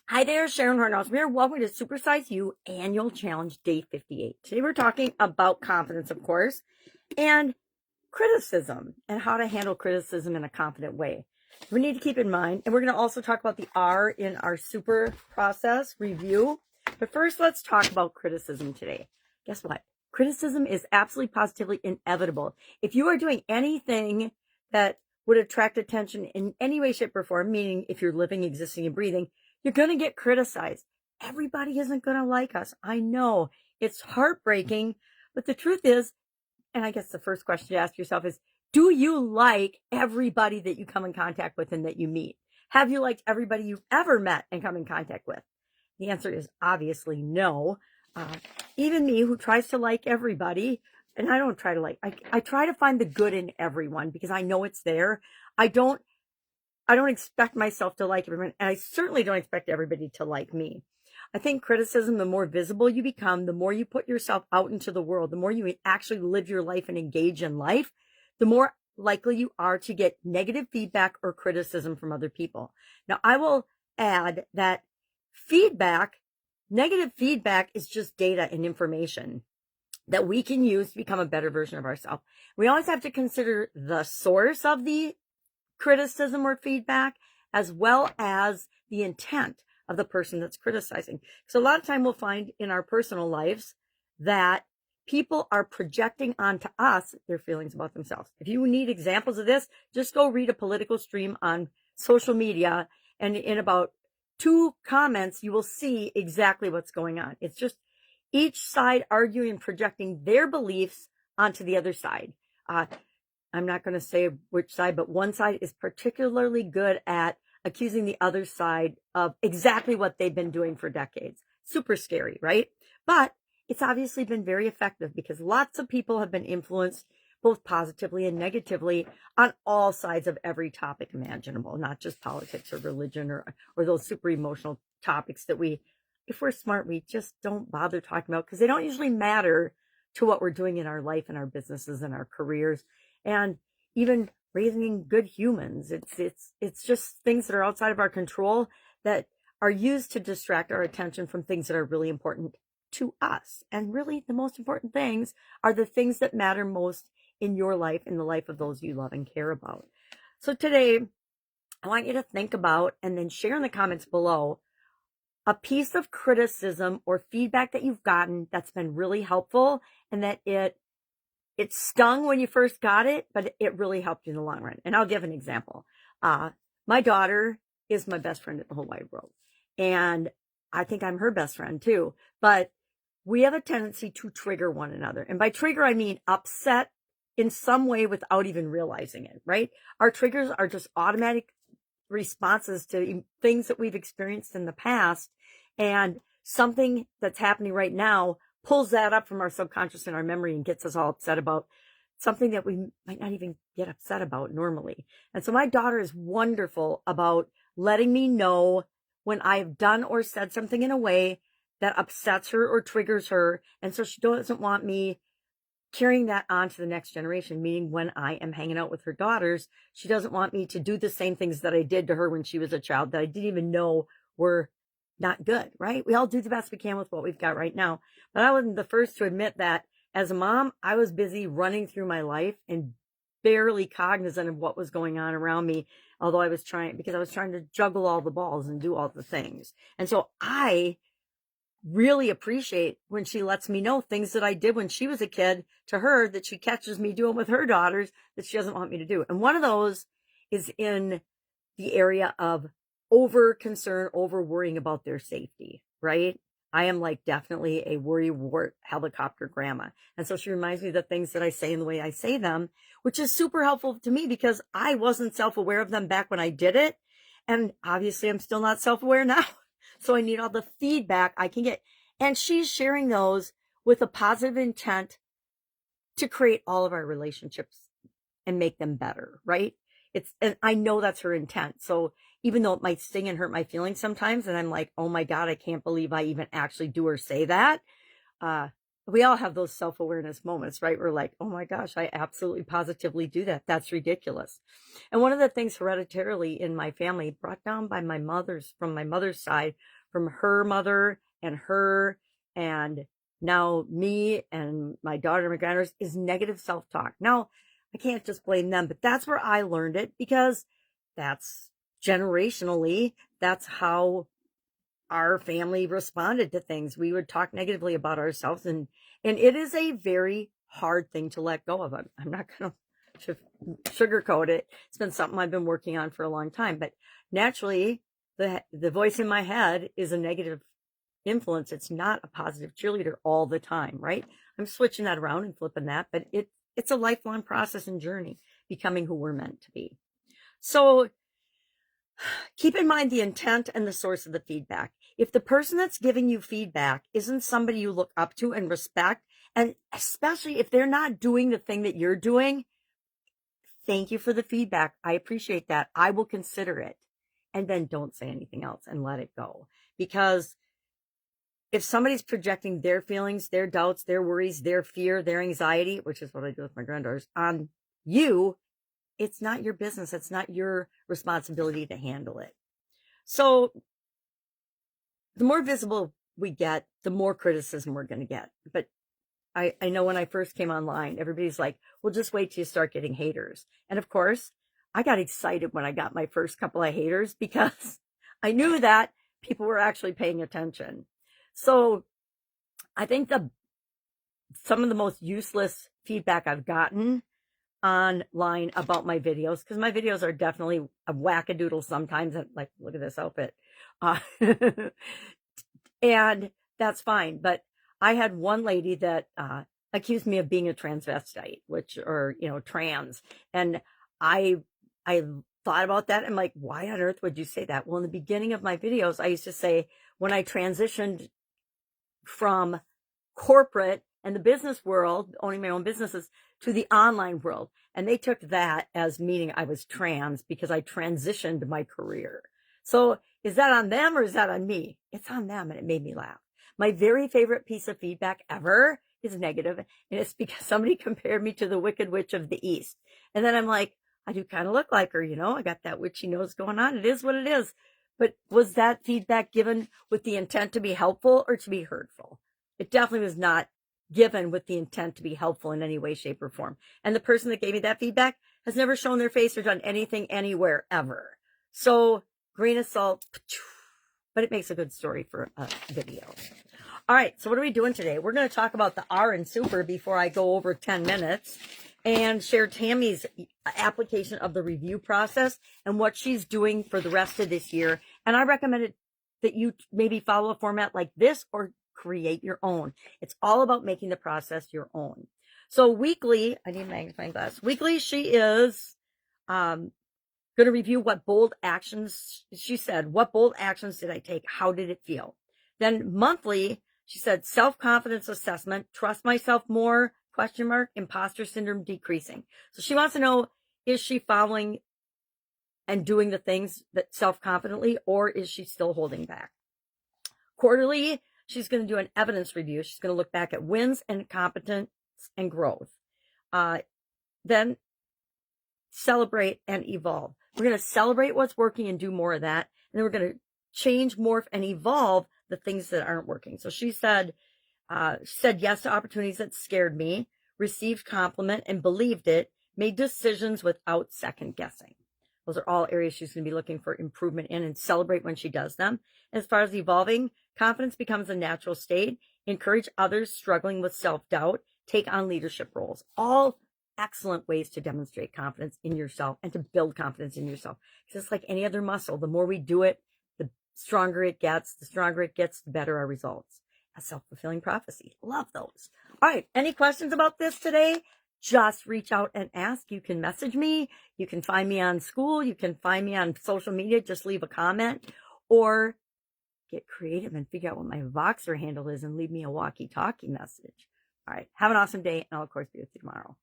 Hi there, Sharon Horne-Ellstrom here. Welcome to Supersize You Annual Challenge Day 58. Today we're talking about confidence, of course, and criticism and how to handle criticism in a confident way. We need to keep in mind, and we're going to also talk about the R in our super process review. But first, let's talk about criticism today. Guess what? Criticism is absolutely positively inevitable. If you are doing anything that would attract attention in any way, shape, or form, meaning if you're living, existing, and breathing, you're going to get criticized. Everybody isn't going to like us. I know it's heartbreaking, but the truth is, and I guess the first question to ask yourself is, do you like everybody that you come in contact with and that you meet? Have you liked everybody you've ever met and come in contact with? The answer is obviously no. Even me, who tries to like everybody, and I don't try to like, I try to find the good in everyone because I know it's there. I don't expect myself to like everyone, and I certainly don't expect everybody to like me. I think criticism, the more visible you become, the more you put yourself out into the world, the more you actually live your life and engage in life, the more likely you are to get negative feedback or criticism from other people. Now, I will add that negative feedback is just data and information that we can use to become a better version of ourselves. We always have to consider the source of the criticism or feedback, as well as the intent of the person that's criticizing. So a lot of time we'll find in our personal lives that people are projecting onto us their feelings about themselves. If you need examples of this, just go read a political stream on social media, and in about 2 comments, you will see exactly what's going on. It's just each side arguing and projecting their beliefs onto the other side. I'm not going to say which side, but one side is particularly good at accusing the other side of exactly what they've been doing for decades. Super scary, right? But it's obviously been very effective because lots of people have been influenced both positively and negatively on all sides of every topic imaginable, not just politics or religion or those super emotional topics that if we're smart, we just don't bother talking about because they don't usually matter to what we're doing in our life and our businesses and our careers. And even raising good humans, it's just things that are outside of our control that are used to distract our attention from things that are really important to us. And really, the most important things are the things that matter most in your life, in the life of those you love and care about. So today, I want you to think about and then share in the comments below a piece of criticism or feedback that you've gotten that's been really helpful, and that it stung when you first got it, but it really helped you in the long run. And I'll give an example. My daughter is my best friend in the whole wide world. And I think I'm her best friend too. But we have a tendency to trigger one another. And by trigger, I mean upset in some way without even realizing it, right? Our triggers are just automatic responses to things that we've experienced in the past. And something that's happening right now pulls that up from our subconscious and our memory and gets us all upset about something that we might not even get upset about normally. And so my daughter is wonderful about letting me know when I've done or said something in a way that upsets her or triggers her. And so she doesn't want me carrying that on to the next generation, meaning when I am hanging out with her daughters, she doesn't want me to do the same things that I did to her when she was a child that I didn't even know were not good, right? We all do the best we can with what we've got right now. But I wasn't the first to admit that as a mom, I was busy running through my life and barely cognizant of what was going on around me, although I was trying to juggle all the balls and do all the things. And so I really appreciate when she lets me know things that I did when she was a kid to her that she catches me doing with her daughters that she doesn't want me to do. And one of those is in the area of over concern, over worrying about their safety, right? I am like definitely a worry wart helicopter grandma. And so she reminds me of the things that I say and the way I say them, which is super helpful to me because I wasn't self-aware of them back when I did it. And obviously I'm still not self-aware now. So I need all the feedback I can get. And she's sharing those with a positive intent to create all of our relationships and make them better, right? And I know that's her intent. So even though it might sting and hurt my feelings sometimes, and I'm like, oh my God, I can't believe I even actually do or say that. we all have those self-awareness moments, right? We're like, oh my gosh, I absolutely positively do that. That's ridiculous. And one of the things hereditarily in my family, brought down by from my mother's side, from her mother and her, and now me and my daughter and my granddaughters, is negative self-talk. Now, I can't just blame them, but that's where I learned it, because that's generationally, that's how our family responded to things. We would talk negatively about ourselves, and it is a very hard thing to let go of. I'm not going to sugarcoat it. It's been something I've been working on for a long time, but naturally the voice in my head is a negative influence. It's not a positive cheerleader all the time, right? I'm switching that around and flipping that, but it's a lifelong process and journey, becoming who we're meant to be. So keep in mind the intent and the source of the feedback. If the person that's giving you feedback isn't somebody you look up to and respect, and especially if they're not doing the thing that you're doing, thank you for the feedback. I appreciate that. I will consider it. And then don't say anything else and let it go. Because if somebody's projecting their feelings, their doubts, their worries, their fear, their anxiety, which is what I do with my granddaughters, on you, it's not your business. It's not your responsibility to handle it. So the more visible we get, the more criticism we're going to get. But I know when I first came online, everybody's like, well, just wait till you start getting haters. And of course, I got excited when I got my first couple of haters, because I knew that people were actually paying attention. So I think some of the most useless feedback I've gotten online about my videos, because my videos are definitely a wackadoodle sometimes, like, look at this outfit, and that's fine. But I had one lady that accused me of being a transvestite, trans, and I thought about that. I'm like, why on earth would you say that? Well, in the beginning of my videos, I used to say, when I transitioned from corporate and the business world, owning my own businesses, to the online world. And they took that as meaning I was trans because I transitioned my career. So is that on them or is that on me? It's on them, and it made me laugh. My very favorite piece of feedback ever is negative, and it's because somebody compared me to the Wicked Witch of the East. And then I'm like, I do kind of look like her, I got that witchy nose going on. It is what it is. But was that feedback given with the intent to be helpful or to be hurtful? It definitely was not given with the intent to be helpful in any way, shape, or form. And the person that gave me that feedback has never shown their face or done anything anywhere ever. So grain of salt, but it makes a good story for a video. All right, so what are we doing today? We're going to talk about the R in super before I go over 10 minutes and share Tammy's application of the review process and what she's doing for the rest of this year. And I recommend that you maybe follow a format like this or create your own. It's all about making the process your own. So weekly, I need a magnifying glass. Weekly, she is going to review what bold actions, she said, what bold actions did I take? How did it feel? Then monthly, she said, self-confidence assessment, trust myself more, ? Imposter syndrome decreasing. So she wants to know, is she following and doing the things that self-confidently, or is she still holding back? Quarterly, she's going to do an evidence review. She's going to look back at wins and competence and growth. Then celebrate and evolve. We're going to celebrate what's working and do more of that. And then we're going to change, morph, and evolve the things that aren't working. So she said yes to opportunities that scared me, received compliment and believed it, made decisions without second guessing. Those are all areas she's going to be looking for improvement in, and celebrate when she does them. As far as evolving, confidence becomes a natural state. Encourage others struggling with self-doubt. Take on leadership roles. All excellent ways to demonstrate confidence in yourself and to build confidence in yourself. Because it's like any other muscle. The more we do it, the stronger it gets. The stronger it gets, the better our results. A self-fulfilling prophecy. Love those. All right. Any questions about this today? Just reach out and ask. You can message me. You can find me on school. You can find me on social media. Just leave a comment or get creative and figure out what my Voxer handle is and leave me a walkie-talkie message. All right. Have an awesome day, and I'll, of course, be with you tomorrow.